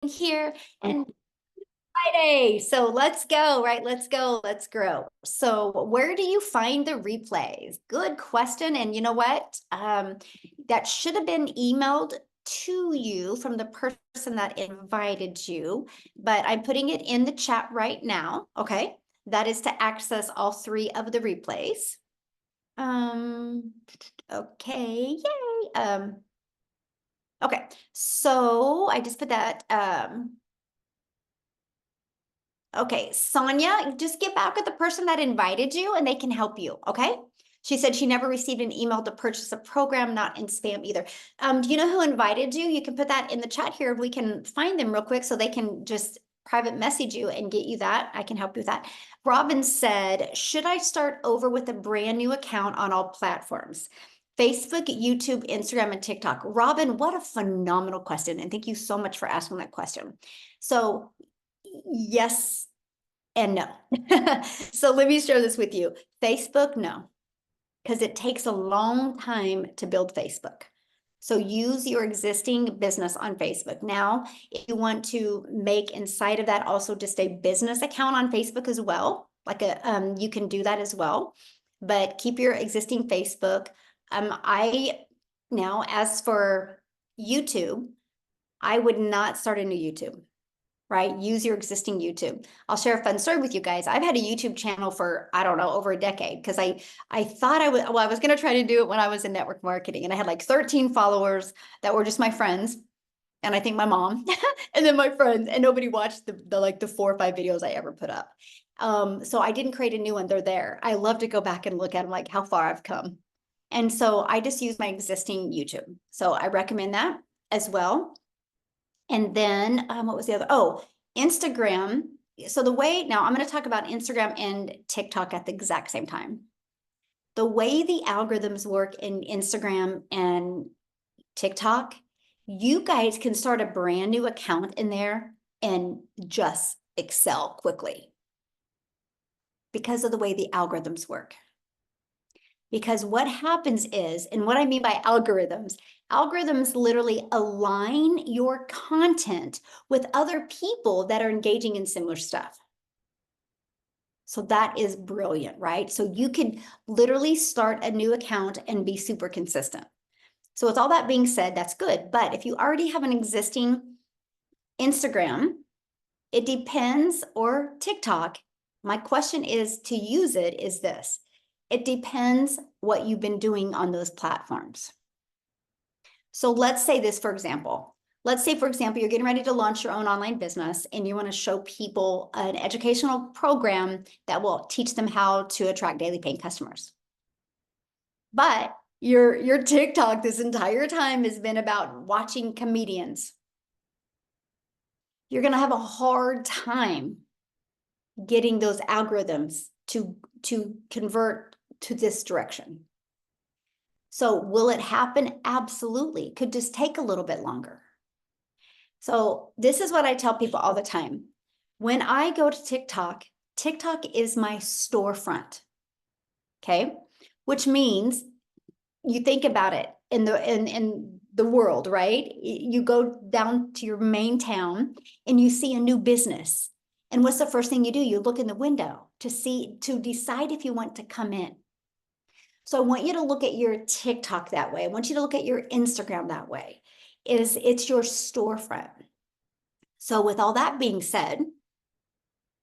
here and Friday. So let's go, right? Let's go, let's grow. So where do you find the replays? Good question. And you know what? That should have been emailed to you from the person that invited you, but I'm putting it in the chat right now. Okay. That is to access all 3 of the replays. Okay, yay. Okay, so I just put that, okay, Sonia, just get back with the person that invited you and they can help you, okay? She said she never received an email to purchase a program, not in spam either. Do you know who invited you? You can put that in the chat here. We can find them real quick so they can just private message you and get you that. I can help you with that. Robin said, should I start over with a brand new account on all platforms? Facebook, YouTube, Instagram, and TikTok. Robin, what a phenomenal question. And thank you so much for asking that question. So yes and no. So let me share this with you. Facebook, no, because it takes a long time to build Facebook. So use your existing business on Facebook. Now, if you want to make inside of that also just a business account on Facebook as well, like you can do that as well, but keep your existing Facebook. Now, as for YouTube, I would not start a new YouTube, right? Use your existing YouTube. I'll share a fun story with you guys. I've had a YouTube channel for, I don't know, over a decade because I thought I was going to try to do it when I was in network marketing, and I had like 13 followers that were just my friends. And I think my mom and then my friends, and nobody watched the 4 or 5 videos I ever put up. So I didn't create a new one. They're there. I love to go back and look at them, like how far I've come. And so I just use my existing YouTube. So I recommend that as well. And then what was the other? Oh, Instagram. So now I'm going to talk about Instagram and TikTok at the exact same time. The way the algorithms work in Instagram and TikTok, you guys can start a brand new account in there and just excel quickly because of the way the algorithms work. Because what happens is, and what I mean by algorithms literally align your content with other people that are engaging in similar stuff. So that is brilliant, right? So you can literally start a new account and be super consistent. So with all that being said, that's good. But if you already have an existing Instagram, it depends, or TikTok, my question is to use it is this. It depends what you've been doing on those platforms. So let's say this, for example. Let's say, for example, you're getting ready to launch your own online business and you want to show people an educational program that will teach them how to attract daily paying customers. But your TikTok this entire time has been about watching comedians. You're going to have a hard time getting those algorithms to convert to this direction. So will it happen? Absolutely. It could just take a little bit longer. So this is what I tell people all the time. When I go to TikTok, TikTok is my storefront. Okay. Which means you think about it in the world, right? You go down to your main town and you see a new business. And what's the first thing you do? You look in the window to decide if you want to come in. So I want you to look at your TikTok that way. I want you to look at your Instagram that way. It's your storefront. So with all that being said,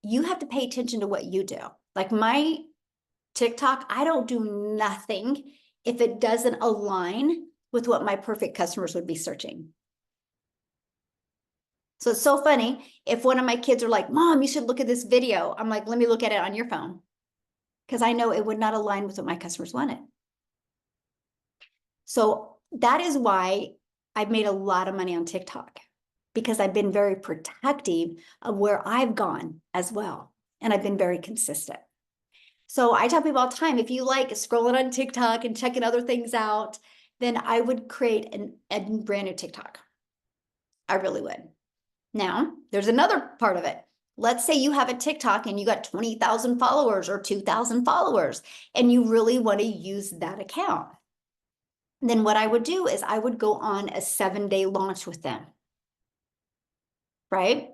you have to pay attention to what you do. Like my TikTok, I don't do nothing if it doesn't align with what my perfect customers would be searching. So it's so funny. If one of my kids are like, Mom, you should look at this video. I'm like, let me look at it on your phone. Because I know it would not align with what my customers wanted. So that is why I've made a lot of money on TikTok, because I've been very protective of where I've gone as well. And I've been very consistent. So I tell people all the time, if you like scrolling on TikTok and checking other things out, then I would create a brand new TikTok. I really would. Now, there's another part of it. Let's say you have a TikTok and you got 20,000 followers or 2,000 followers, and you really want to use that account. Then what I would do is I would go on a 7-day launch with them. right?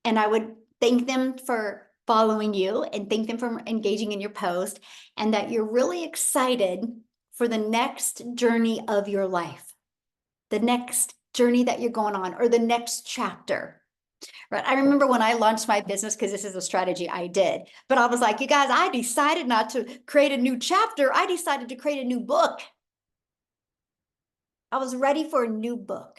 And I would thank them for following you and thank them for engaging in your post, and that you're really excited for the next journey of your life, the next journey that you're going on, or the next chapter. Right. I remember when I launched my business, because this is a strategy I did, but I was like, you guys, I decided not to create a new chapter. I decided to create a new book. I was ready for a new book.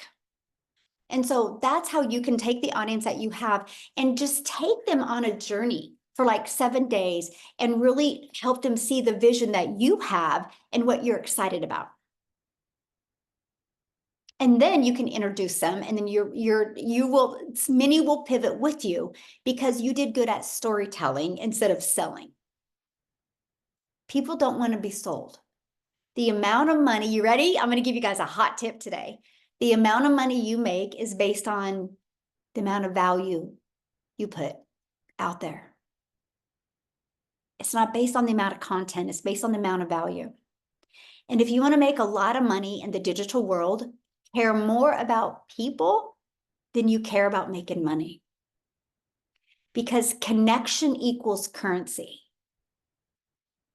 And so that's how you can take the audience that you have and just take them on a journey for like 7 days and really help them see the vision that you have and what you're excited about. And then you can introduce them, and then many will pivot with you because you did good at storytelling instead of selling. People don't want to be sold. The amount of money, you ready? I'm going to give you guys a hot tip today. The amount of money you make is based on the amount of value you put out there. It's not based on the amount of content, it's based on the amount of value. And if you want to make a lot of money in the digital world, care more about people than you care about making money. Because connection equals currency.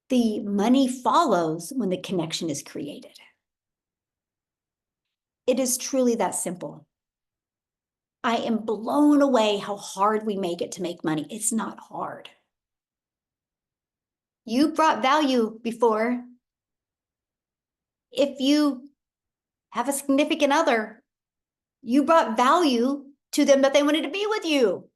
The money follows when the connection is created. It is truly that simple. I am blown away how hard we make it to make money. It's not hard. You brought value before. If you have a significant other, you brought value to them that they wanted to be with you.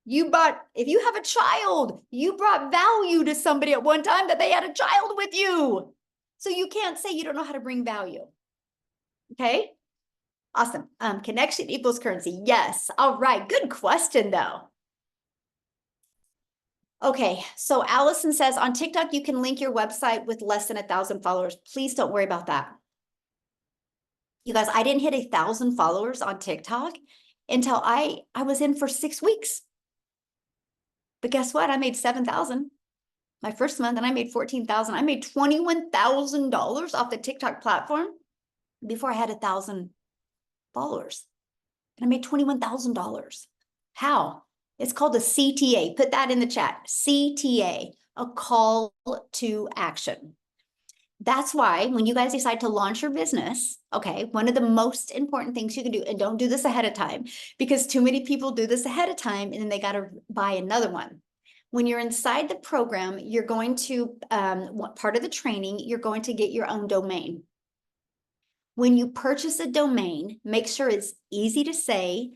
If you have a child, you brought value to somebody at one time that they had a child with you. So you can't say you don't know how to bring value. Okay? Awesome. Connection equals currency. Yes. All right. Good question, though. Okay. So Allison says, on TikTok, you can link your website with less than 1,000 followers. Please don't worry about that. You guys, I didn't hit 1,000 followers on TikTok until I was in for 6 weeks. But guess what? I made 7,000 my first month, and I made 14,000. I made $21,000 off the TikTok platform before I had 1,000 followers. And I made $21,000. How? It's called a CTA. Put that in the chat. CTA, a call to action. That's why when you guys decide to launch your business, okay, one of the most important things you can do, and don't do this ahead of time, because too many people do this ahead of time and then they got to buy another one. When you're inside the program, you're going to, part of the training, you're going to get your own domain. When you purchase a domain, make sure it's easy to say,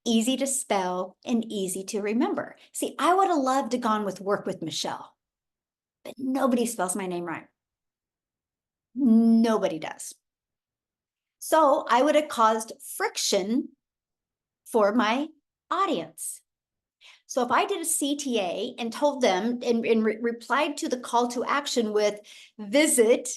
easy to spell, and easy to remember. See, I would have loved to gone with Work with Michelle, but nobody spells my name right. Nobody does. So I would have caused friction for my audience. So if I did a CTA and told them and replied to the call to action with visit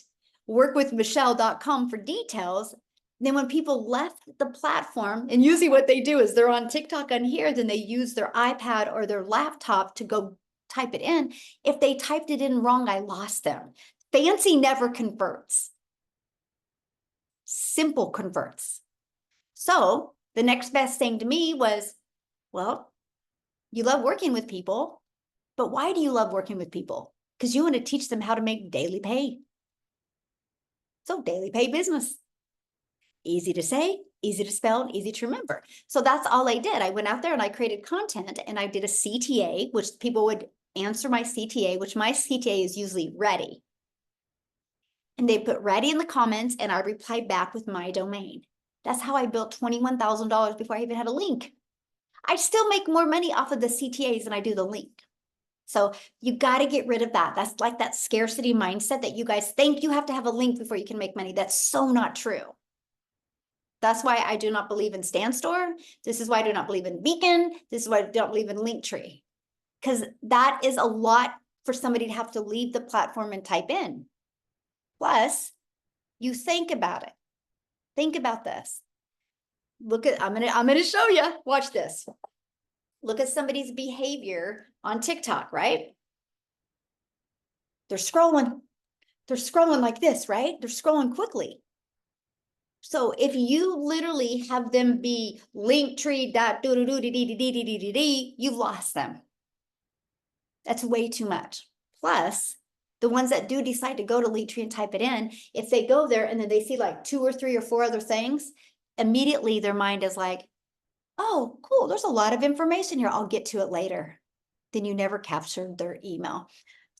workwithmichelle.com for details, then when people left the platform, and usually what they do is they're on TikTok on here, then they use their iPad or their laptop to go type it in. If they typed it in wrong, I lost them. Fancy never converts. Simple converts. So the next best thing to me was, well, you love working with people, but why do you love working with people? Because you want to teach them how to make daily pay. So daily pay business. Easy to say, easy to spell, and easy to remember. So that's all I did. I went out there and I created content and I did a CTA, which people would answer my CTA, which my CTA is usually ready. And they put ready in the comments and I replied back with my domain. That's how I built $21,000 before I even had a link. I still make more money off of the CTAs than I do the link. So you got to get rid of that. That's like that scarcity mindset that you guys think you have to have a link before you can make money. That's so not true. That's why I do not believe in StanStore. This is why I do not believe in Beacon. This is why I don't believe in Linktree. Because that is a lot for somebody to have to leave the platform and type in. Plus, you think about it. Think about this. Look at, I'm gonna show you. Watch this. Look at somebody's behavior on TikTok, right? They're scrolling like this, right? They're scrolling quickly. So if you literally have them be linktree.do-do-do-dee-dee-dee-dee-dee-dee, you've lost them. That's way too much. Plus, the ones that do decide to go to Linktree and type it in, if they go there and then they see like 2 or 3 or 4 other things, immediately their mind is like, oh, cool, there's a lot of information here. I'll get to it later. Then you never captured their email.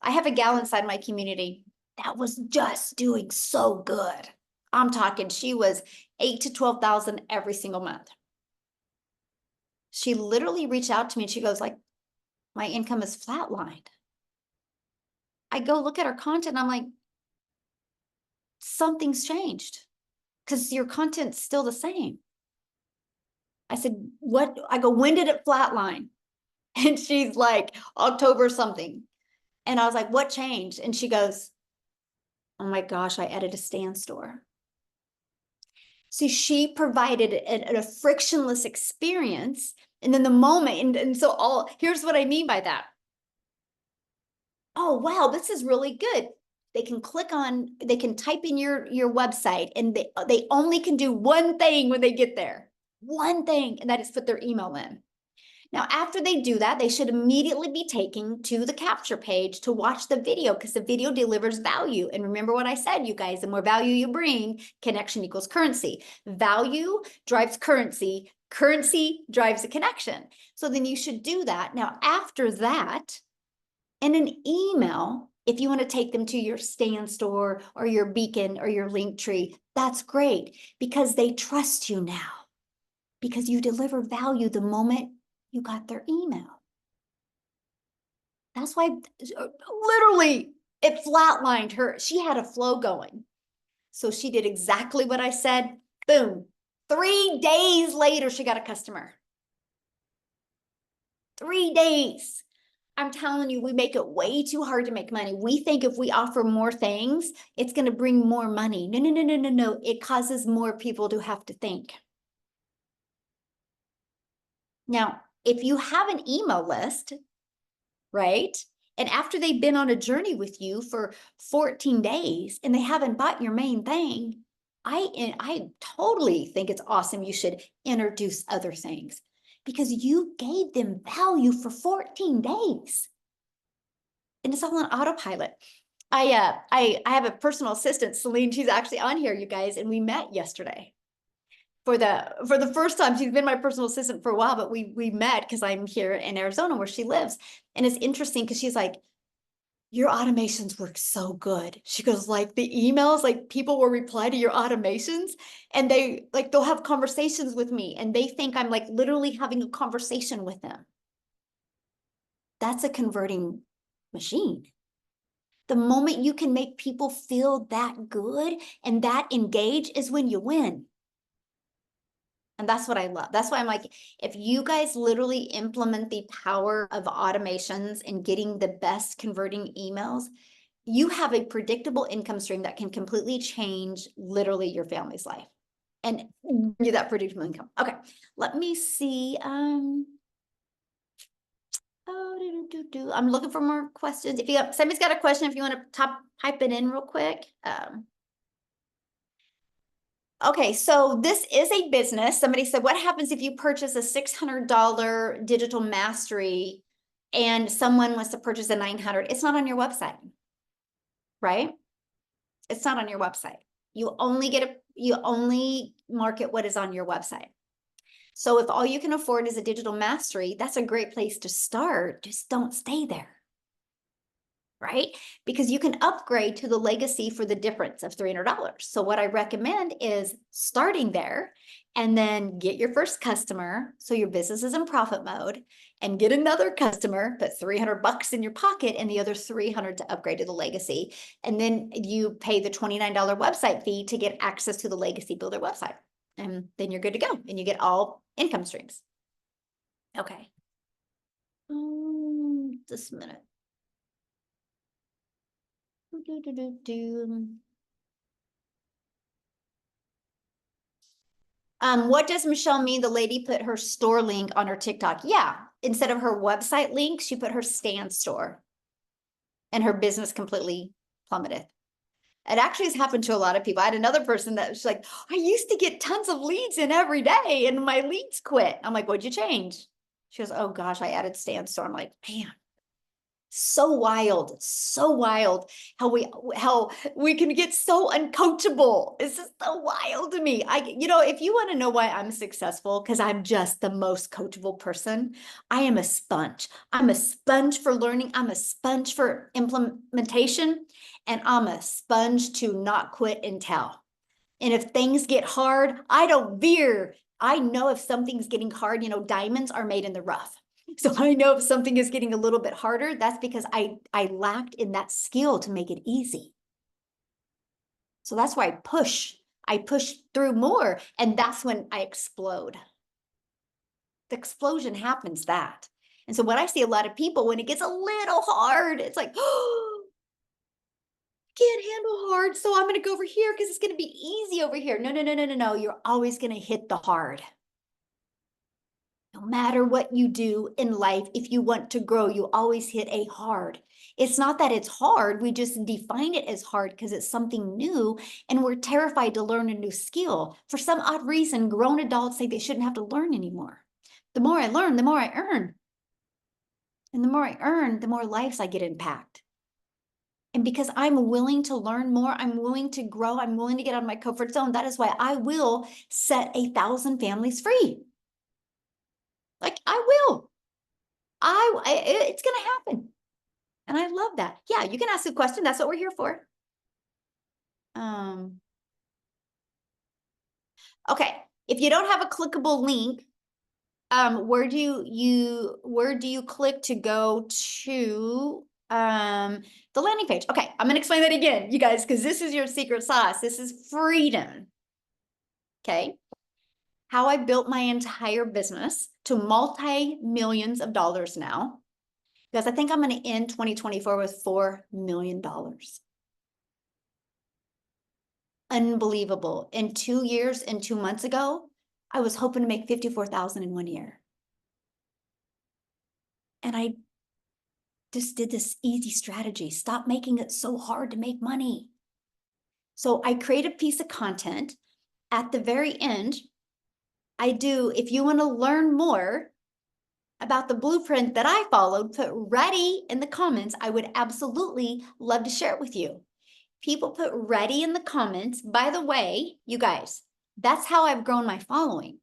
I have a gal inside my community that was just doing so good. I'm talking, she was 8 to 12,000 every single month. She literally reached out to me and she goes like, my income is flatlined. I go look at her content and I'm like, something's changed because your content's still the same. I said, what? I go, when did it flatline? And she's like, October something. And I was like, what changed? And she goes, oh my gosh, I added a Stan Store. See, she provided a frictionless experience. And then the moment, and so here's what I mean by that. Oh, wow, this is really good. They can they can type in your website and they only can do one thing when they get there. One thing, and that is put their email in. Now, after they do that, they should immediately be taken to the capture page to watch the video because the video delivers value. And remember what I said, you guys, the more value you bring, connection equals currency. Value drives currency. Currency drives a connection. So then you should do that. Now, after that, in an email, if you want to take them to your Stan Store or your Beacon or your Linktree, that's great because they trust you now because you deliver value the moment you got their email. That's why literally it flatlined her. She had a flow going. So she did exactly what I said. Boom. 3 days later, she got a customer. 3 days. I'm telling you, we make it way too hard to make money. We think if we offer more things, it's going to bring more money. No, no, no, no, no, no. It causes more people to have to think. Now, if you have an email list, right? And after they've been on a journey with you for 14 days and they haven't bought your main thing, I totally think it's awesome. You should introduce other things because you gave them value for 14 days. And it's all on autopilot. I have a personal assistant, Celine. She's actually on here, you guys, and we met yesterday. For the first time. She's been my personal assistant for a while, but we met because I'm here in Arizona where she lives. And it's interesting because she's like, your automations work so good. She goes, like the emails, like people will reply to your automations and they'll have conversations with me and they think I'm like literally having a conversation with them. That's a converting machine. The moment you can make people feel that good and that engaged is when you win. And that's what I love. That's why I'm like, if you guys literally implement the power of automations and getting the best converting emails, you have a predictable income stream that can completely change literally your family's life and give you that predictable income. Okay, let me see. I'm looking for more questions. If somebody's got a question, if you want to type it in real quick. Okay, so this is a business. Somebody said, what happens if you purchase a $600 digital mastery and someone wants to purchase a $900? It's not on your website, right? It's not on your website. You only market what is on your website. So if all you can afford is a digital mastery, that's a great place to start. Just don't stay there. Right? Because you can upgrade to the legacy for the difference of $300. So what I recommend is starting there and then get your first customer. So your business is in profit mode and get another customer, put $300 in your pocket and the other 300 to upgrade to the legacy. And then you pay the $29 website fee to get access to the legacy builder website. And then you're good to go and you get all income streams. Okay. Just a minute. What does Michelle mean? The lady put her store link on her TikTok. Yeah, instead of her website link, she put her Stan Store and her business completely plummeted. It actually has happened to a lot of people. I had another person that was like, I used to get tons of leads in every day and my leads quit. I'm like, what'd you change? She goes, oh gosh, I added Standstore. I'm like, man, so wild how we can get so uncoachable. It's just so wild to me. If you want to know why I'm successful, because I'm just the most coachable person. I am a sponge. I'm a sponge for learning. I'm a sponge for implementation, and I'm a sponge to not quit and tell. And if things get hard, I don't veer. I know if something's getting hard, diamonds are made in the rough. So I know if something is getting a little bit harder, that's because I lacked in that skill to make it easy. So that's why I push through more, and that's when I explode. The explosion happens that. And so when I see a lot of people, when it gets a little hard, it's like, oh, can't handle hard, so I'm going to go over here because it's going to be easy over here. No. You're always going to hit the hard. No matter what you do in life, if you want to grow, you always hit a hard. It's not that it's hard. We just define it as hard because it's something new and we're terrified to learn a new skill. For some odd reason, grown adults say they shouldn't have to learn anymore. The more I learn, the more I earn. And the more I earn, the more lives I get impact. And because I'm willing to learn more, I'm willing to grow, I'm willing to get out of my comfort zone. That is why I will set 1,000 families free. Like I will. It's going to happen. And I love that. Yeah, you can ask a question. That's what we're here for. Okay. If you don't have a clickable link, where do you click to go to the landing page? Okay, I'm gonna explain that again, you guys, because this is your secret sauce. This is freedom. Okay. How I built my entire business to multi-millions of dollars now. Because I think I'm going to end 2024 with $4 million. Unbelievable. In 2 years and 2 months ago, I was hoping to make 54,000 in 1 year. And I just did this easy strategy. Stop making it so hard to make money. So I create a piece of content. At the very end, if you want to learn more about the blueprint that I followed, put ready in the comments. I would absolutely love to share it with you. People put ready in the comments. By the way, you guys, that's how I've grown my following.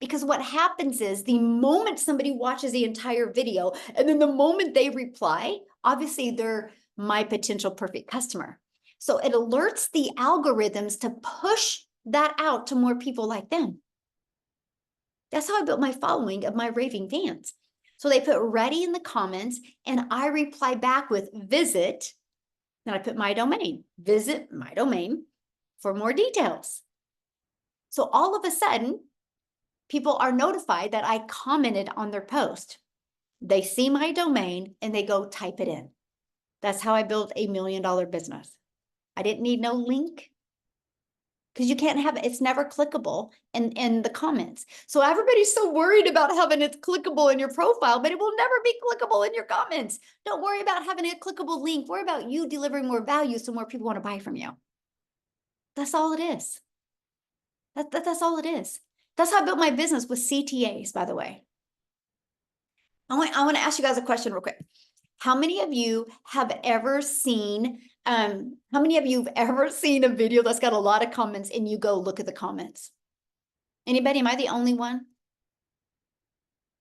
Because what happens is the moment somebody watches the entire video and then the moment they reply, obviously they're my potential perfect customer. So it alerts the algorithms to push that out to more people like them. That's how I built my following of my raving fans. So they put ready in the comments and I reply back with visit. Then I put my domain, visit my domain for more details. So all of a sudden, people are notified that I commented on their post. They see my domain and they go type it in. That's how I built $1 million business. I didn't need no link. Because you can't have it's never clickable in the comments. So everybody's so worried about having it clickable in your profile, but it will never be clickable in your comments. Don't worry about having a clickable link. Worry about you delivering more value so more people want to buy from you. That's all it is. That's all it is. That's how I built my business with CTAs, by the way. I want to ask you guys a question real quick. How many of you have ever seen a video that's got a lot of comments and you go look at the comments? Anybody? Am I the only one?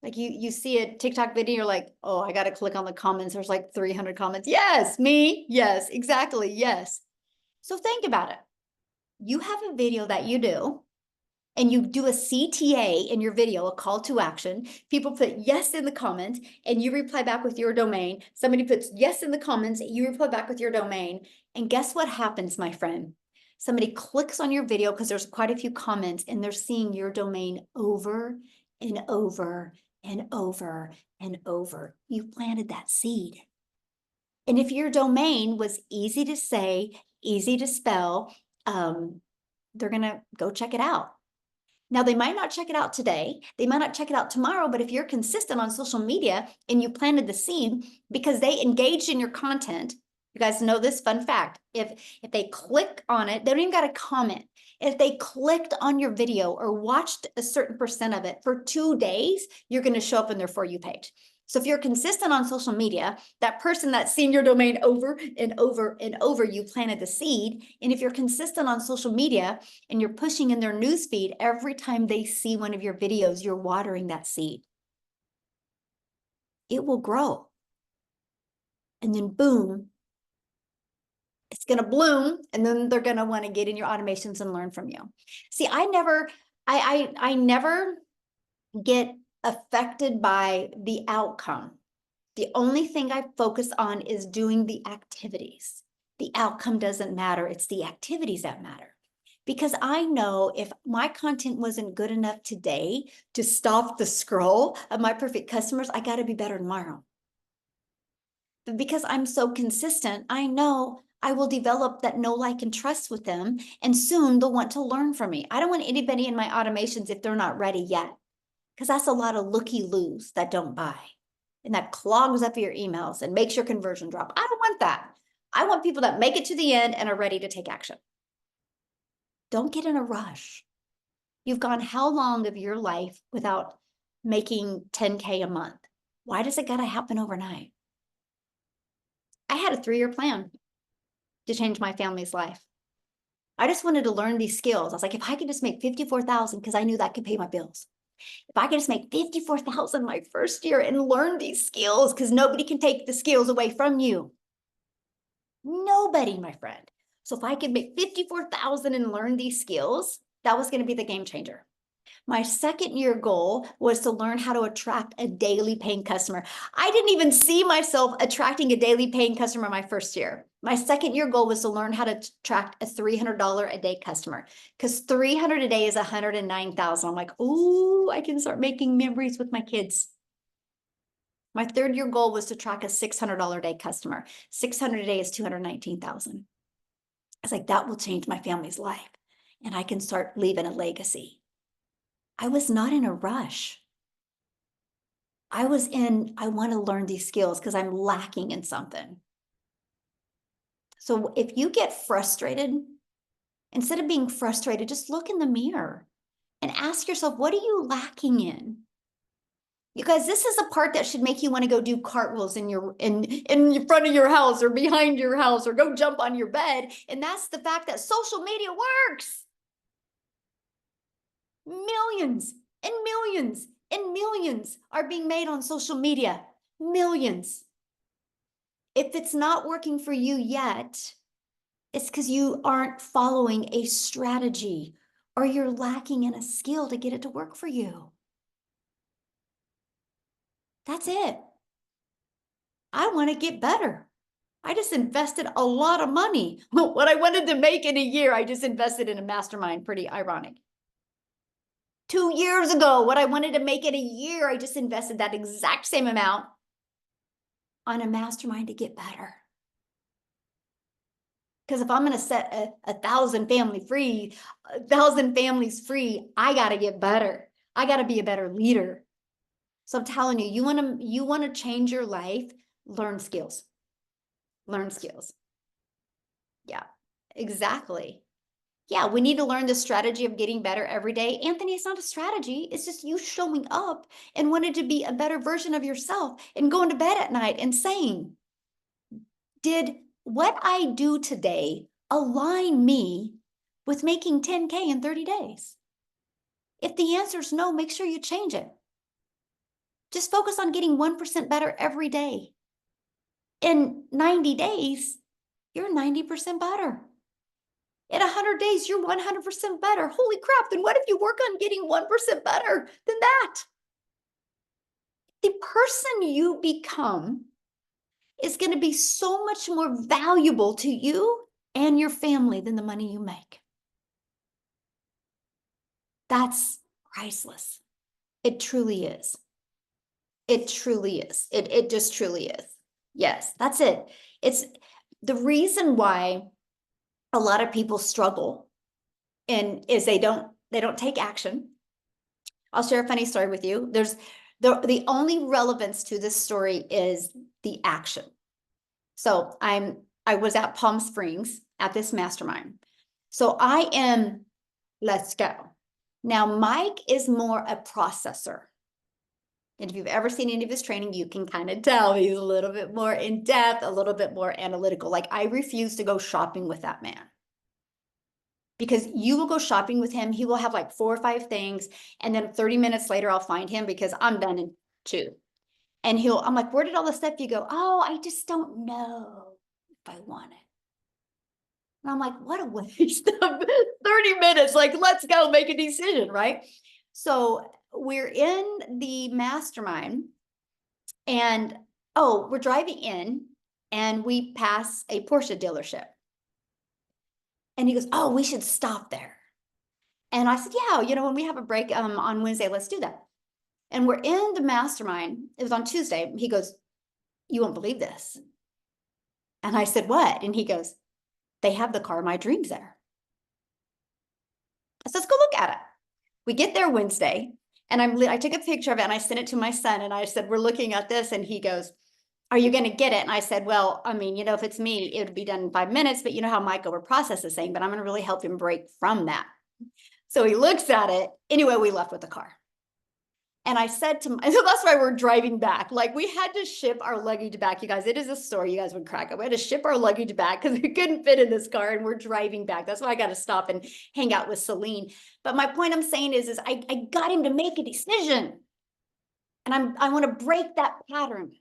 Like you see a TikTok video, you're like, oh, I got to click on the comments. There's like 300 comments. Yes, me. Yes, exactly. Yes. So think about it. You have a video that you do and you do a CTA in your video, a call to action. People put yes in the comments and you reply back with your domain. Somebody puts yes in the comments, you reply back with your domain. And guess what happens, my friend? Somebody clicks on your video because there's quite a few comments and they're seeing your domain over and over and over and over. You planted that seed. And if your domain was easy to say, easy to spell, they're going to go check it out. Now, they might not check it out today. They might not check it out tomorrow, but if you're consistent on social media and you planted the seed because they engaged in your content, You guys know this fun fact. If they click on it, they don't even got to comment. If they clicked on your video or watched a certain percent of it for 2 days, you're going to show up in their For You page. So if you're consistent on social media, that person that's seen your domain over and over and over, you planted the seed. And if you're consistent on social media and you're pushing in their newsfeed, every time they see one of your videos, you're watering that seed. It will grow. And then boom, it's going to bloom, and then they're going to want to get in your automations and learn from you. See, I never get affected by the outcome. The only thing I focus on is doing the activities. The outcome doesn't matter. It's the activities that matter. Because I know if my content wasn't good enough today to stop the scroll of my perfect customers, I got to be better tomorrow. But because I'm so consistent, I know I will develop that know, like, and trust with them. And soon they'll want to learn from me. I don't want anybody in my automations if they're not ready yet, because that's a lot of looky-loos that don't buy. And that clogs up your emails and makes your conversion drop. I don't want that. I want people that make it to the end and are ready to take action. Don't get in a rush. You've gone how long of your life without making 10K a month? Why does it got to happen overnight? I had a 3-year plan to change my family's life. I just wanted to learn these skills. I was like, if I could just make 54,000, because I knew that could pay my bills. If I could just make 54,000 my first year and learn these skills, because nobody can take the skills away from you. Nobody, my friend. So if I could make 54,000 and learn these skills, that was going to be the game changer. My second year goal was to learn how to attract a daily paying customer. I didn't even see myself attracting a daily paying customer my first year. My second year goal was to learn how to attract a $300 a day customer, because 300 a day is 109,000. I'm like, ooh, I can start making memories with my kids. My third year goal was to track a $600 a day customer. 600 a day is 219,000. I was like, that will change my family's life, and I can start leaving a legacy. I was not in a rush. I want to learn these skills because I'm lacking in something. So if you get frustrated, instead of being frustrated, just look in the mirror and ask yourself, what are you lacking in? You guys, this is a part that should make you want to go do cartwheels in front of your house or behind your house, or go jump on your bed. And that's the fact that social media works. Millions and millions and millions are being made on social media. Millions. If it's not working for you yet, it's because you aren't following a strategy, or you're lacking in a skill to get it to work for you. That's it. I want to get better. I just invested a lot of money. What I wanted to make in a year, I just invested in a mastermind. Pretty ironic. 2 years ago, what I wanted to make in a year, I just invested that exact same amount on a mastermind to get better. Because if I'm going to set a 1,000 families free, I got to get better. I got to be a better leader. So I'm telling you, you want to change your life, learn skills. Learn skills. Yeah, exactly. Yeah, we need to learn the strategy of getting better every day. Anthony, it's not a strategy. It's just you showing up and wanting to be a better version of yourself and going to bed at night and saying, did what I do today align me with making 10K in 30 days? If the answer is no, make sure you change it. Just focus on getting 1% better every day. In 90 days, you're 90% better. In 100 days, you're 100% better. Holy crap, then what if you work on getting 1% better than that? The person you become is going to be so much more valuable to you and your family than the money you make. That's priceless. It truly is. It truly is. It just truly is. Yes, that's it. It's the reason why a lot of people struggle and is they don't take action. I'll share a funny story with you. There's the only relevance to this story is the action. So I'm I was at Palm Springs at this mastermind. So I am, let's go. Now, Mike is more a processor. And if you've ever seen any of his training, you can kind of tell he's a little bit more in depth, a little bit more analytical. Like I refuse to go shopping with that man. Because you will go shopping with him, he will have like 4 or 5 things, and then 30 minutes later, I'll find him because I'm done in 2. And I'm like, where did all the stuff you go? Oh, I just don't know if I want it. And I'm like, what a waste of 30 minutes. Like, let's go make a decision, right? So we're in the mastermind and we're driving in and we pass a Porsche dealership. And he goes, oh, we should stop there. And I said, yeah, when we have a break on Wednesday, let's do that. And we're in the mastermind. It was on Tuesday. He goes, you won't believe this. And I said, what? And he goes, they have the car of my dreams there. I said, let's go look at it. We get there Wednesday and I took a picture of it and I sent it to my son and I said, we're looking at this. And he goes, are you going to get it? And I said, well, I mean, if it's me, it would be done in 5 minutes, but you know how Mike overprocesses is saying, but I'm going to really help him break from that. So he looks at it. Anyway, we left with the car. And I said to so that's why we're driving back. Like we had to ship our luggage back. You guys, it is a story you guys would crack up. We had to ship our luggage back because we couldn't fit in this car and we're driving back. That's why I got to stop and hang out with Celine. But my point I'm saying is I got him to make a decision. And I want to break that pattern.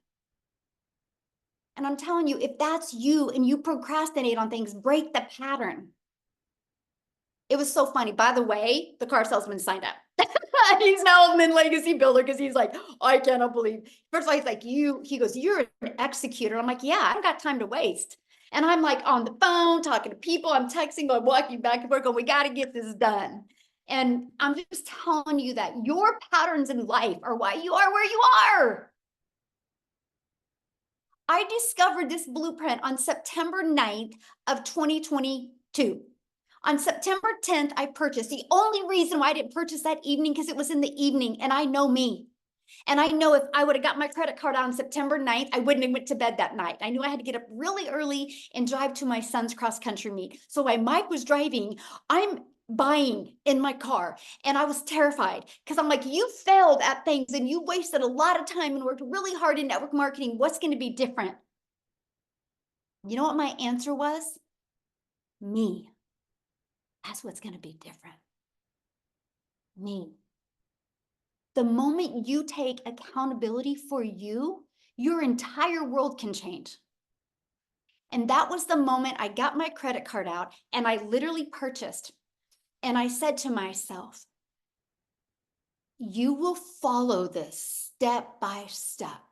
And I'm telling you, if that's you and you procrastinate on things, break the pattern. It was so funny. By the way, the car salesman signed up. He's now a Min Legacy builder because he's like, I cannot believe. First of all, he's like, he goes, you're an executor. I'm like, yeah, I don't got time to waste. And I'm like on the phone, talking to people. I'm texting, I'm walking back and forth, going, we got to get this done. And I'm just telling you that your patterns in life are why you are where you are. I discovered this blueprint on September 9th of 2022. On September 10th, I purchased. The only reason why I didn't purchase that evening because it was in the evening and I know me. And I know if I would have got my credit card on September 9th, I wouldn't have went to bed that night. I knew I had to get up really early and drive to my son's cross-country meet. So while Mike was driving, I'm buying in my car and I was terrified because I'm like, you failed at things and you wasted a lot of time and worked really hard in network marketing. What's going to be different? You know what my answer was? Me. That's what's going to be different. Me. The moment you take accountability for you, your entire world can change. And that was the moment I got my credit card out and I literally purchased. And I said to myself, you will follow this step by step.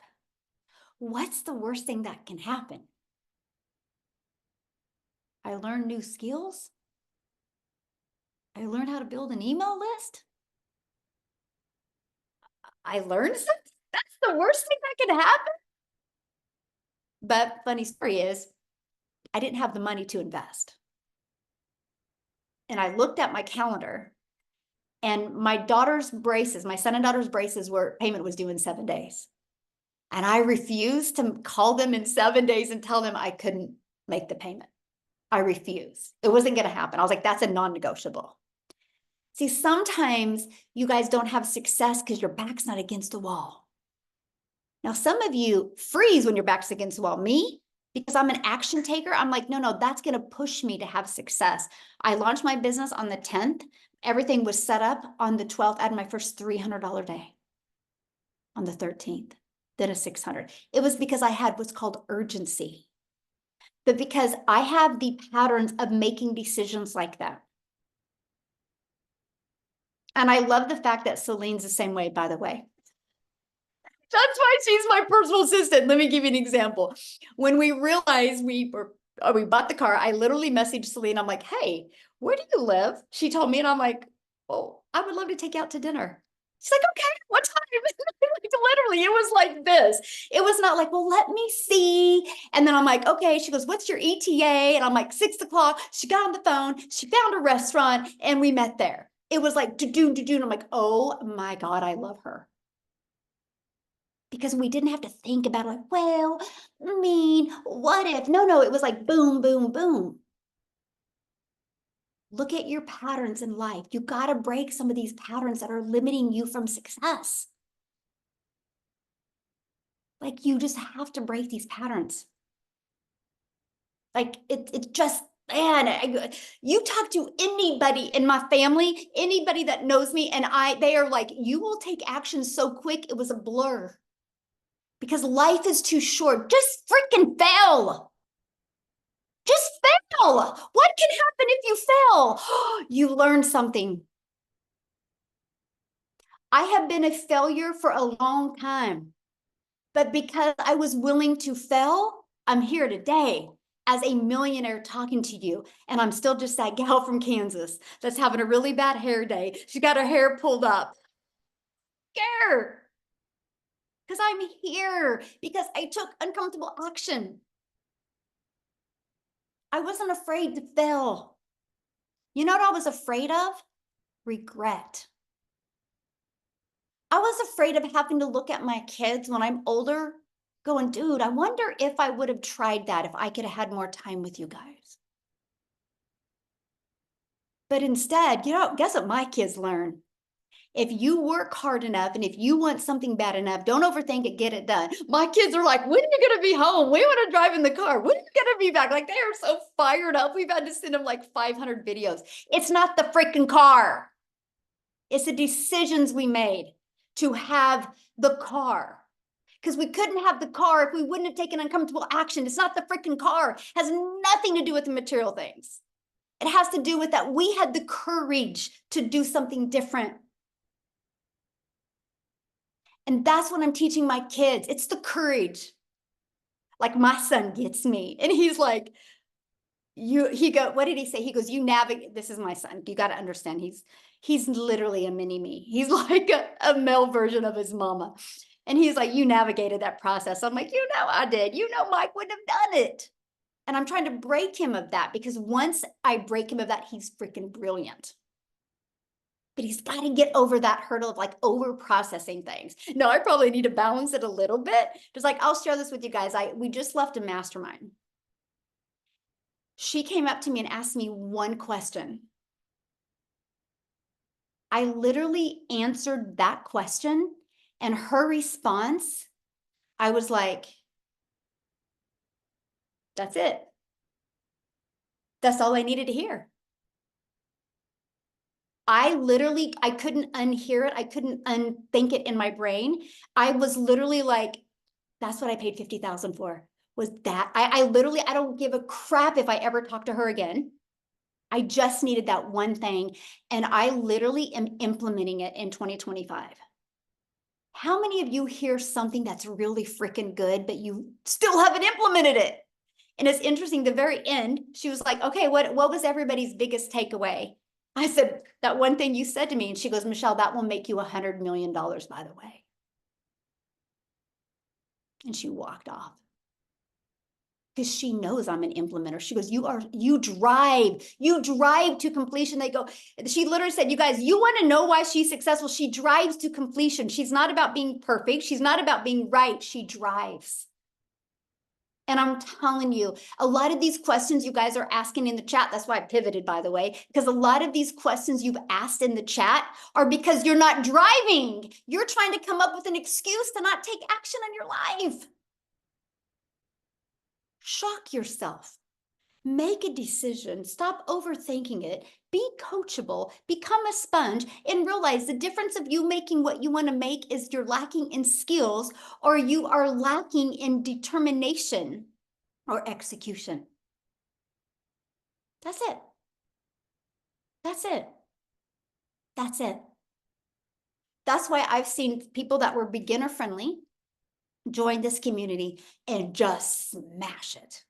What's the worst thing that can happen? I learned new skills. I learned how to build an email list. I learned something. That's the worst thing that could happen. But funny story is, I didn't have the money to invest. And I looked at my calendar and my daughter's braces, my son and daughter's braces payment was due in 7 days. And I refused to call them in 7 days and tell them I couldn't make the payment. I refused. It wasn't going to happen. I was like, that's a non-negotiable. See, sometimes you guys don't have success because your back's not against the wall. Now, some of you freeze when your back's against the wall. Me, because I'm an action taker, I'm like, no, that's going to push me to have success. I launched my business on the 10th. Everything was set up on the 12th. I had my first $300 day on the 13th, then a 600. It was because I had what's called urgency. But because I have the patterns of making decisions like that. And I love the fact that Celine's the same way, by the way. That's why she's my personal assistant. Let me give you an example. When we realized we bought the car, I literally messaged Celine. I'm like, hey, where do you live? She told me, and I'm like, oh, I would love to take you out to dinner. She's like, okay, what time? Literally, it was like this. It was not like, well, let me see. And then I'm like, okay. She goes, what's your ETA? And I'm like, 6 o'clock. She got on the phone. She found a restaurant and we met there. It was like, to do. And I'm like, oh my God, I love her. because we didn't have to think about it, like, well, I mean, what if? No, it was like boom, boom, boom. Look at your patterns in life. You got to break some of these patterns that are limiting you from success. Like, you just have to break these patterns. Like, it's just, man, you talk to anybody in my family, anybody that knows me, and they are like, you will take action so quick, it was a blur. Because life is too short. Just freaking fail. Just fail. What can happen if you fail? You learn something. I have been a failure for a long time, but because I was willing to fail, I'm here today as a millionaire talking to you. And I'm still just that gal from Kansas that's having a really bad hair day. She got her hair pulled up. Scared. Because I'm here, because I took uncomfortable action. I wasn't afraid to fail. You know what I was afraid of? Regret. I was afraid of having to look at my kids when I'm older, going, dude, I wonder if I would have tried that if I could have had more time with you guys. But instead, guess what my kids learn? If you work hard enough and if you want something bad enough, don't overthink it, get it done. My kids are like, when are you going to be home? We want to drive in the car. When are you going to be back? Like, they are so fired up. We've had to send them like 500 videos. It's not the freaking car. It's the decisions we made to have the car. Because we couldn't have the car if we wouldn't have taken uncomfortable action. It's not the freaking car. It has nothing to do with the material things. It has to do with that we had the courage to do something different. And that's what I'm teaching my kids. It's the courage. Like, my son gets me. And he's like, what did he say? He goes, you navigate. This is my son. You got to understand. He's literally a mini me. He's like a male version of his mama. And he's like, you navigated that process. I'm like, I did. Mike wouldn't have done it. And I'm trying to break him of that, because once I break him of that, he's freaking brilliant. But he's got to get over that hurdle of like over processing things. No, I probably need to balance it a little bit. Just like, I'll share this with you guys. We just left a mastermind. She came up to me and asked me one question. I literally answered that question, and her response, I was like, that's it. That's all I needed to hear. I couldn't unhear it. I couldn't unthink it in my brain. I was literally like, that's what I paid $50,000 for, was that. I literally, I don't give a crap if I ever talk to her again. I just needed that one thing. And I literally am implementing it in 2025. How many of you hear something that's really freaking good, but you still haven't implemented it? And it's interesting, the very end, she was like, okay, what was everybody's biggest takeaway? I said, that one thing you said to me. And she goes, Michelle, that will make you $100 million, by the way. And she walked off. Because she knows I'm an implementer. She goes, you drive to completion. She literally said, you guys, you want to know why she's successful? She drives to completion. She's not about being perfect. She's not about being right. She drives. And I'm telling you, a lot of these questions you guys are asking in the chat, that's why I pivoted, by the way, because a lot of these questions you've asked in the chat are because you're not driving. You're trying to come up with an excuse to not take action in your life. Shock yourself. Make a decision. Stop overthinking it. Be coachable. Become a sponge, and realize the difference of you making what you want to make is you're lacking in skills, or you are lacking in determination or execution. That's it. That's it. That's it. That's why I've seen people that were beginner friendly join this community and just smash it.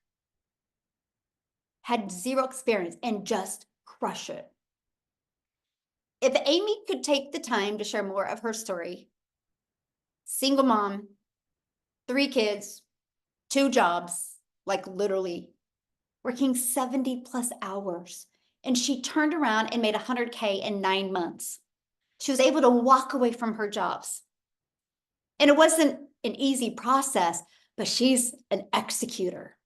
Had zero experience and just crush it. If Amy could take the time to share more of her story, single mom, 3 kids, 2 jobs, like literally working 70+ hours. And she turned around and made 100K in 9 months. She was able to walk away from her jobs. And it wasn't an easy process, but she's an executor.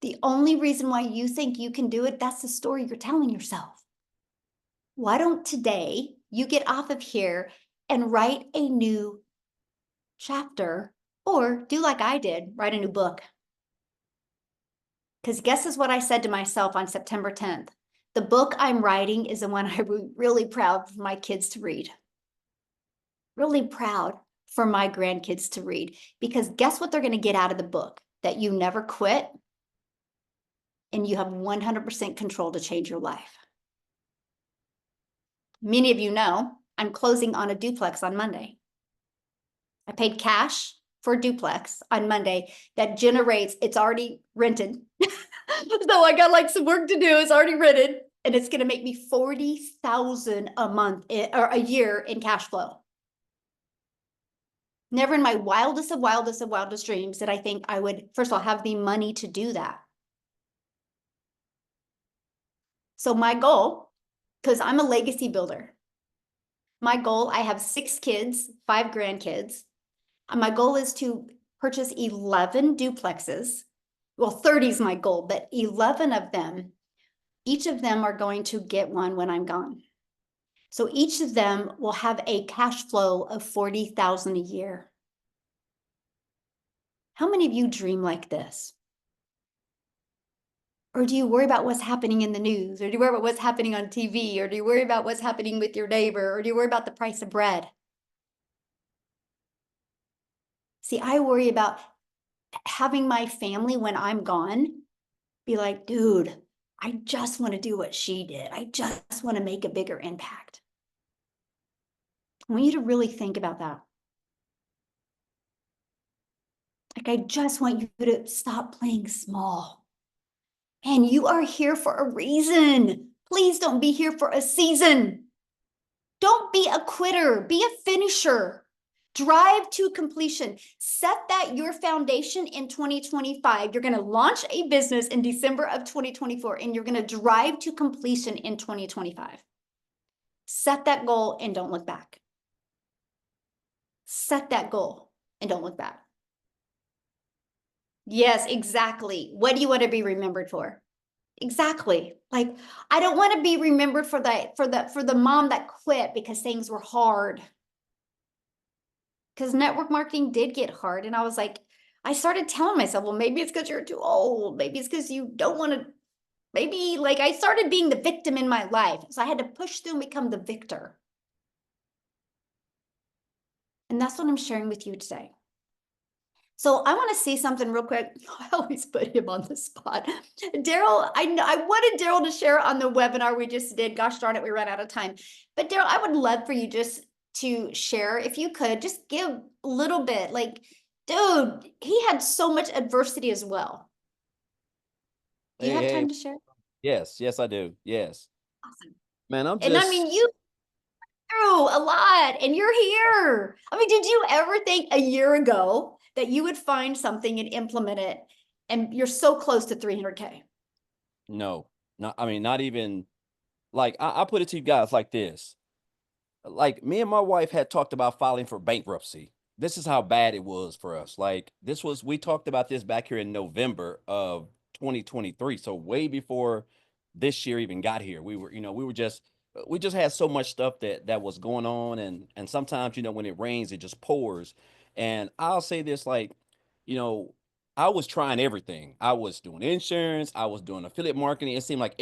The only reason why you think you can do it, that's the story you're telling yourself. Why don't today you get off of here and write a new chapter, or do like I did, write a new book? Because guess is what I said to myself on September 10th. The book I'm writing is the one I'm really proud for my kids to read. Really proud for my grandkids to read. Because guess what they're going to get out of the book? That you never quit and you have 100% control to change your life. Many of you know I'm closing on a duplex on Monday. I paid cash for a duplex on Monday that generates, it's already rented. So I got like some work to do. It's already rented and it's going to make me $40,000 a month or a year in cash flow. Never in my wildest dreams did I think I would, first of all, have the money to do that. So my goal, because I'm a legacy builder, my goal, I have 6 kids, 5 grandkids. And my goal is to purchase 11 duplexes. Well, 30 is my goal, but 11 of them, each of them are going to get one when I'm gone. So each of them will have a cash flow of $40,000 a year. How many of you dream like this? Or do you worry about what's happening in the news? Or do you worry about what's happening on TV? Or do you worry about what's happening with your neighbor? Or do you worry about the price of bread? See, I worry about having my family when I'm gone be like, dude, I just want to do what she did. I just want to make a bigger impact. I want you to really think about that. Like, I just want you to stop playing small. And you are here for a reason. Please don't be here for a season. Don't be a quitter, be a finisher. Drive to completion. Set that your foundation in 2025. You're going to launch a business in December of 2024, and you're going to drive to completion in 2025. Set that goal and don't look back. Set that goal and don't look back. Yes, exactly. What do you want to be remembered for? Exactly. Like, I don't want to be remembered for the mom that quit because things were hard. Because network marketing did get hard. And I was like, I started telling myself, well, maybe it's because you're too old. Maybe it's because you don't want to, maybe like I started being the victim in my life. So I had to push through and become the victor. And that's what I'm sharing with you today. So I want to see something real quick. I always put him on the spot. Daryl, I wanted Daryl to share on the webinar we just did. Gosh darn it, we ran out of time. But Daryl, I would love for you just to share, if you could, just give a little bit. Like, dude, he had so much adversity as well. Do you have time to share? Yes, I do. Yes. Awesome. Man, I'm And I mean, you through a lot and you're here. I mean, did you ever think a year ago that you would find something and implement it and you're so close to 300K? no, not even like I put it to you guys like this. Like me and my wife had talked about filing for bankruptcy. This is how bad it was for us. Like we talked about this back here in November of 2023. So way before this year even got here. We just had so much stuff that was going on, and sometimes, when it rains, it just pours. And I'll say this, like, you know, I was trying everything. I was doing insurance, I was doing affiliate marketing. It seemed like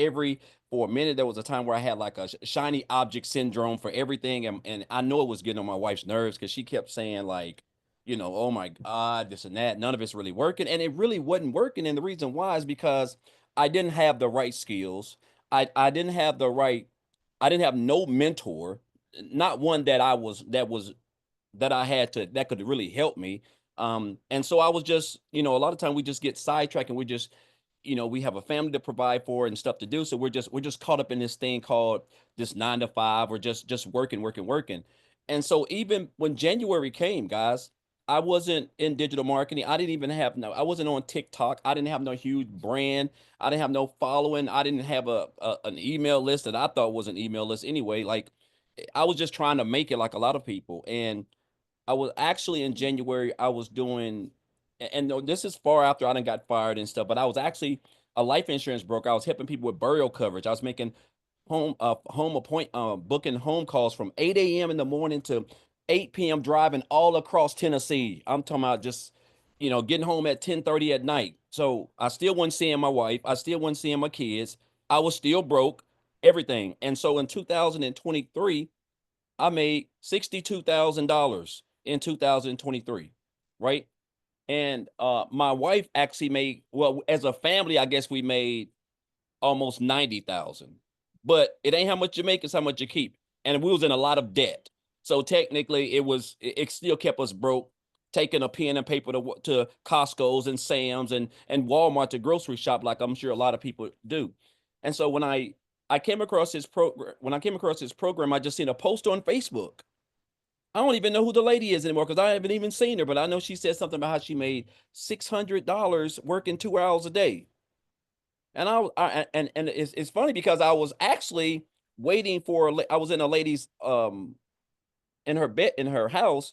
for a minute, there was a time where I had like a shiny object syndrome for everything. And I know it was getting on my wife's nerves because she kept saying, like, oh my God, this and that. None of it's really working. And it really wasn't working. And the reason why is because I didn't have the right skills. I didn't have I didn't have no mentor, not one that I had that could really help me. And so I was just, a lot of time we just get sidetracked and we have a family to provide for and stuff to do. So we're just caught up in this thing called this 9 to 5 or just working. And so even when January came, guys, I wasn't in digital marketing. I wasn't on TikTok. I didn't have no huge brand. I didn't have no following. I didn't have an email list that I thought was an email list anyway. Like I was just trying to make it like a lot of people. And I was actually in January, I was doing, and no, this is far after I done got fired and stuff, but I was actually a life insurance broker. I was helping people with burial coverage. I was making booking home calls from 8 a.m. in the morning to 8 p.m. driving all across Tennessee. I'm talking about just, getting home at 10:30 at night. So I still wasn't seeing my wife. I still wasn't seeing my kids. I was still broke, everything. And so in 2023, I made $62,000 in 2023, right? And my wife actually made, well, as a family, I guess we made almost 90,000. But it ain't how much you make, it's how much you keep. And we was in a lot of debt. So technically it still kept us broke, taking a pen and paper to Costco's and Sam's and Walmart to grocery shop, like I'm sure a lot of people do. And so I came across this program, I just seen a post on Facebook. I don't even know who the lady is anymore because I haven't even seen her, but I know she said something about how she made $600 working 2 hours a day. And and it's funny because I was actually waiting for I was in a lady's in her bed in her house,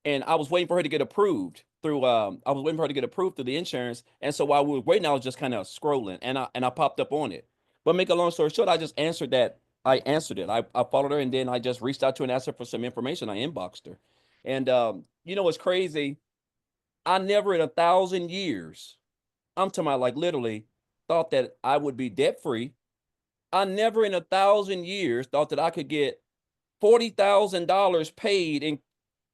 and I was waiting for her to get approved through I was waiting for her to get approved through the insurance. And so while we were waiting, I was just kind of scrolling, and I popped up on it. But make a long story short, I just answered that. I answered it. I followed her, and then I just reached out to her and asked her for some information. I inboxed her. And what's crazy? I never in 1,000 years, I'm talking about like literally, thought that I would be debt free. I never in 1,000 years thought that I could get $40,000 paid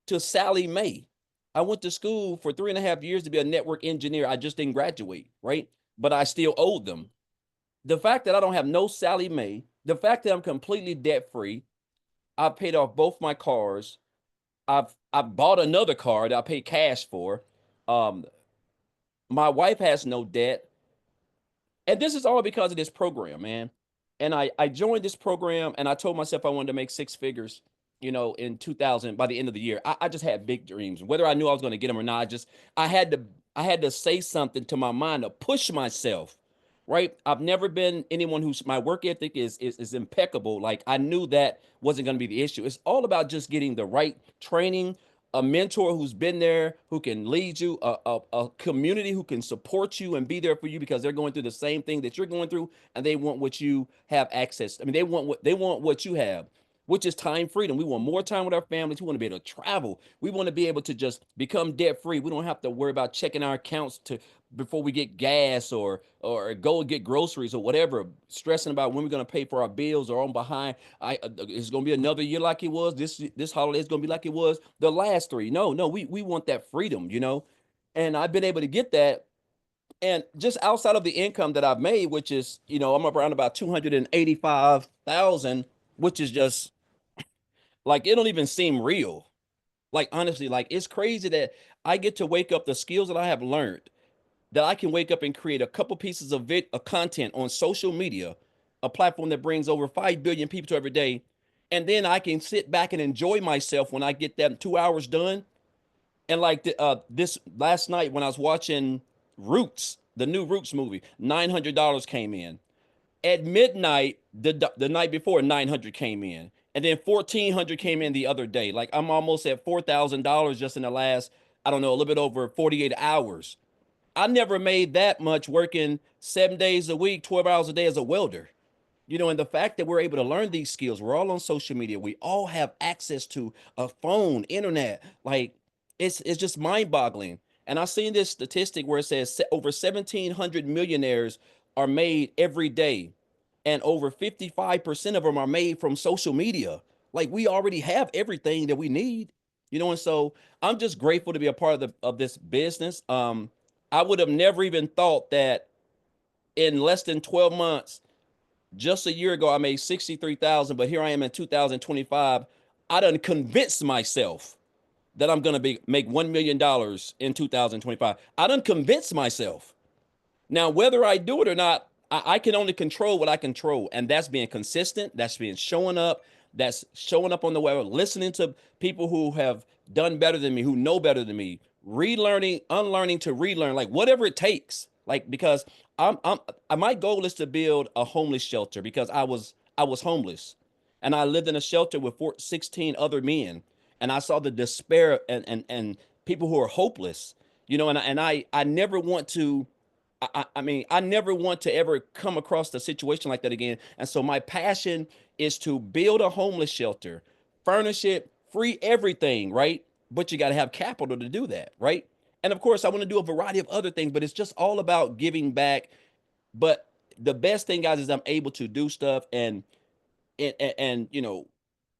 to Sally Mae. I went to school for 3.5 years to be a network engineer. I just didn't graduate, right? But I still owed them. The fact that I don't have no Sally Mae, the fact that I'm completely debt free, I paid off both my cars. I've bought another car that I paid cash for. Um, my wife has no debt. And this is all because of this program, man. And I joined this program, and I told myself I wanted to make six figures, in 2000 by the end of the year. I just had big dreams. Whether I knew I was going to get them or not, I had to I had to say something to my mind to push myself. Right? I've never been anyone who's my work ethic is impeccable. Like I knew that wasn't going to be the issue. It's all about just getting the right training, a mentor who's been there, who can lead you, a community who can support you and be there for you because they're going through the same thing that you're going through, and they want what you have access. I mean, they want what you have, which is time freedom. We want more time with our families. We want to be able to travel. We want to be able to just become debt free. We don't have to worry about checking our accounts to before we get gas or go and get groceries or whatever, stressing about when we're going to pay for our bills or on behind. It's going to be another year like it was. This holiday is going to be like it was the last three. No, we want that freedom. And I've been able to get that. And just outside of the income that I've made, which is, I'm around about 285,000, which is just like it don't even seem real. Like honestly, like it's crazy that I get to wake up the skills that I have learned, that I can wake up and create a couple pieces of content on social media, a platform that brings over 5 billion people to every day. And then I can sit back and enjoy myself when I get that 2 hours done. And like this last night when I was watching Roots, the new Roots movie, $900 came in. At midnight, the night before, 900 came in. And then 1,400 came in the other day. Like I'm almost at $4,000 just in the last, I don't know, a little bit over 48 hours. I never made that much working 7 days a week, 12 hours a day as a welder. And the fact that we're able to learn these skills, we're all on social media, we all have access to a phone, internet. Like it's just mind-boggling. And I seen this statistic where it says over 1,700 millionaires are made every day, and over 55% of them are made from social media. Like we already have everything that we need. And so I'm just grateful to be a part of this business. I would have never even thought that in less than 12 months, just a year ago, I made 63,000, but here I am in 2025. I done convinced myself that I'm gonna make $1 million in 2025. I done convinced myself. Now, whether I do it or not, I can only control what I control, and that's being consistent. That's being showing up. That's showing up on the web, listening to people who have done better than me, who know better than me, relearning, unlearning to relearn, like whatever it takes. Like because my goal is to build a homeless shelter because I was homeless, and I lived in a shelter with 16 other men, and I saw the despair and people who are hopeless, you know, and I never want to. I mean, I never want to ever come across a situation like that again. And so my passion is to build a homeless shelter, furnish it, free everything, right? But you got to have capital to do that, right? And of course, I want to do a variety of other things, but it's just all about giving back. But the best thing, guys, is I'm able to do stuff and you know,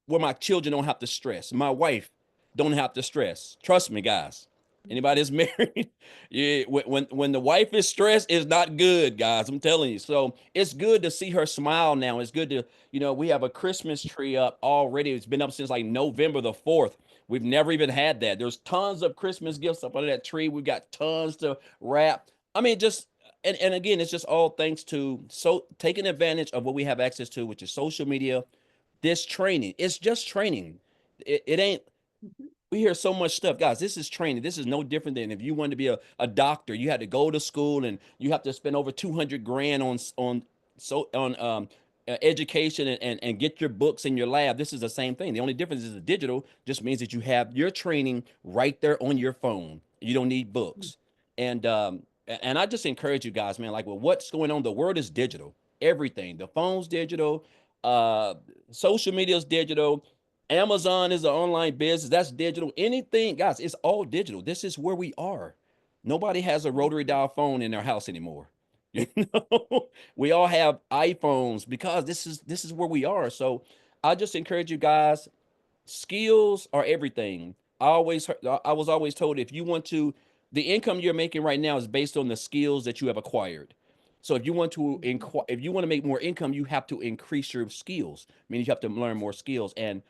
where my children don't have to stress. My wife don't have to stress. Trust me, guys. Anybody that's married, yeah, when the wife is stressed, it's not good, guys. I'm telling you. So it's good to see her smile now. It's good to, you know, we have a Christmas tree up already. It's been up since like November the 4th. We've never even had that. There's tons of Christmas gifts up under that tree. We've got tons to wrap. I mean, just and again, it's just all thanks to taking advantage of what we have access to, which is social media, this training. It's just training. It ain't, Mhm. we hear so much stuff, guys. This is training. This is no different than if you wanted to be a doctor. You had to go to school and you have to spend over 200 grand on education and get your books in your lab. This is the same thing. The only difference is the digital just means that you have your training right there on your phone. You don't need books. And I just encourage you guys, man, like, well, what's going on? The world is digital. Everything. The phone's digital, uh social media is digital. Amazon is an online business. That's digital. Anything, guys, it's all digital. This is where we are. Nobody has a rotary dial phone in their house anymore. You know, we all have iPhones because this is where we are. So I just encourage you guys, skills are everything. I was always told if you want to, the income you're making right now is based on the skills that you have acquired. So if you want to if you want to make more income, you have to increase your skills. Meaning you have to learn more skills. And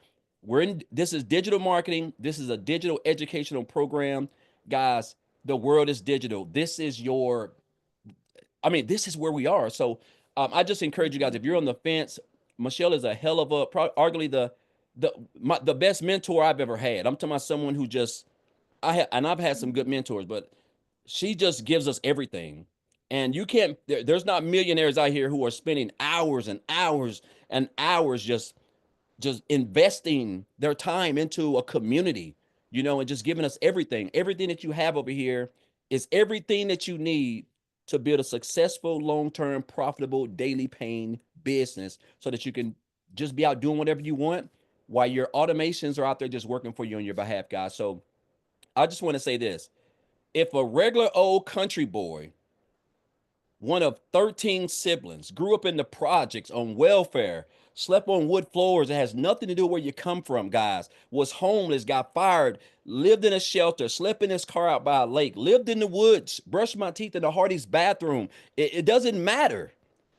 this is digital marketing. This is a digital educational program. Guys, the world is digital. This is where we are. So I just encourage you guys, if you're on the fence, Michelle is a hell of a, arguably the best mentor I've ever had. I'm talking about someone who just, and I've had some good mentors, but she just gives us everything. And you can't, there's not millionaires out here who are spending hours and hours and hours just investing their time into a community, you know, and just giving us everything. Everything that you have over here is everything that you need to build a successful, long-term, profitable, daily paying business so that you can just be out doing whatever you want while your automations are out there just working for you on your behalf, guys. So I just want to say this. If a regular old country boy, one of 13 siblings, grew up in the projects on welfare, slept on wood floors, it has nothing to do where you come from, guys, was homeless, got fired, lived in a shelter, slept in his car out by a lake, lived in the woods, brushed my teeth in the Hardy's bathroom. It doesn't matter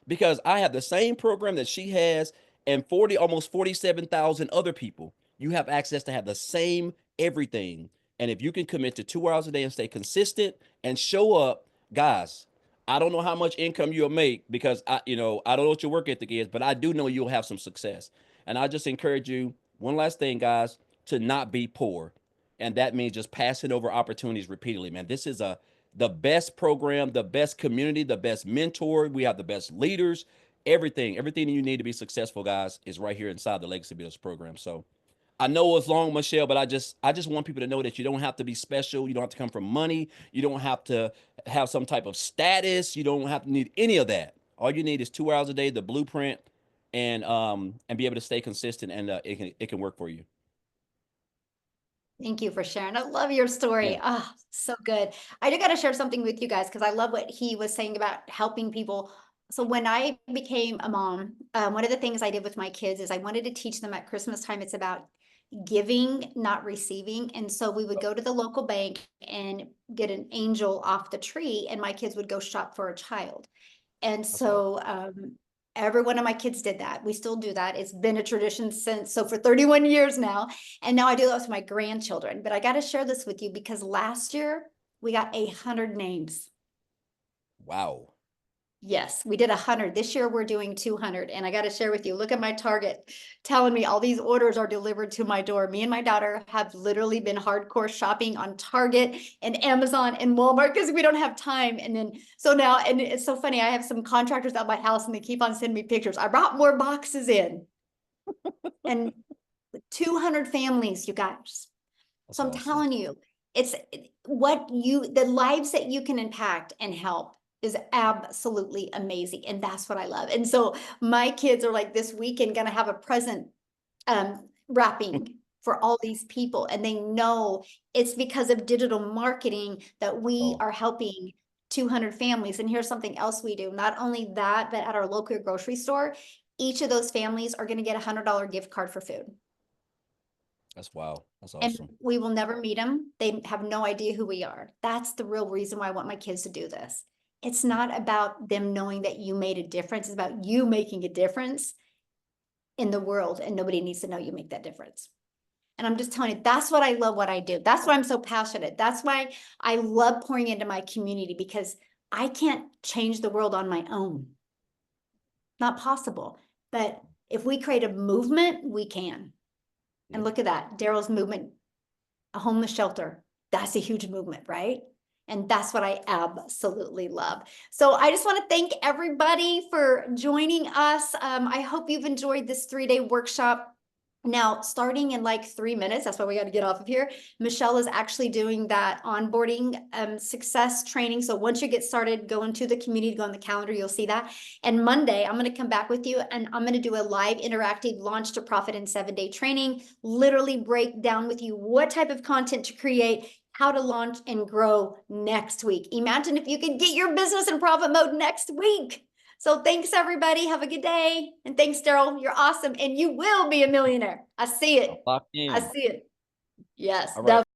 because I have the same program that she has and almost 47,000 other people. You have access to have the same everything. And if you can commit to 2 hours a day and stay consistent and show up, guys, I don't know how much income you'll make because I don't know what your work ethic is, but I do know you'll have some success. And I just encourage you, one last thing, guys, to not be poor. And that means just passing over opportunities repeatedly, man. This is the best program, the best community, the best mentor. We have the best leaders. Everything you need to be successful, guys, is right here inside the Legacy Builders program. So I know it's long, Michelle, but I just want people to know that you don't have to be special. You don't have to come from money. You don't have to have some type of status. You don't have to need any of that. All you need is 2 hours a day, the blueprint, and be able to stay consistent, and it can work for you. Thank you for sharing. I love your Yeah. story. Ah, so good. I do got to share something with you guys because I love what he was saying about helping people. So when I became a mom, one of the things I did with my kids is I wanted to teach them at Christmas time. It's about giving, not receiving. And so we would go to the local bank and get an angel off the tree, and my kids would go shop for a child. And That's awesome. so every one of my kids did that. We still do that. It's been a tradition since, so for 31 years now. And now I do that with my grandchildren. But I got to share this with you because last year we got 100 names. Wow. Yes, we did 100. This year we're doing 200. And I got to share with you, look at my Target telling me all these orders are delivered to my door. Me and my daughter have literally been hardcore shopping on Target and Amazon and Walmart because we don't have time. And then, so now, and it's so funny, I have some contractors at my house and they keep on sending me pictures. I brought more boxes in. And 200 families, you guys. That's So I'm awesome. telling you, it's the lives that you can impact and help is absolutely amazing. And that's what I love. And so my kids are like this weekend gonna have a present wrapping for all these people. And they know it's because of digital marketing that we Oh, are helping 200 families. And here's something else we do. Not only that, but at our local grocery store, each of those families are gonna get $100 gift card for food. that's wow. That's And awesome. we will never meet them. They have no idea who we are. That's the real reason why I want my kids to do this. It's not about them knowing that you made a difference. It's about you making a difference in the world, and nobody needs to know you make that difference. And I'm just telling you, that's what I love what I do. That's why I'm so passionate. That's why I love pouring into my community, because I can't change the world on my own. Not possible. But if we create a movement, we can. And Yeah. look at that, Daryl's movement, a homeless shelter. That's a huge movement, right? And that's what I absolutely love. So I just want to thank everybody for joining us. I hope you've enjoyed this 3-day workshop. Now, starting in like 3 minutes, that's why we got to get off of here. Michelle is actually doing that onboarding success training. So once you get started, go into the community, go on the calendar, you'll see that. And Monday, I'm going to come back with you and I'm going to do a live interactive launch to profit in 7-day training, literally break down with you what type of content to create, how to launch and grow next week. Imagine if you could get your business in profit mode next week. So thanks, everybody. Have a good day. And thanks, Daryl. You're awesome. And you will be a millionaire. I see I'm it. locked I in. see it. Yes, All right. definitely.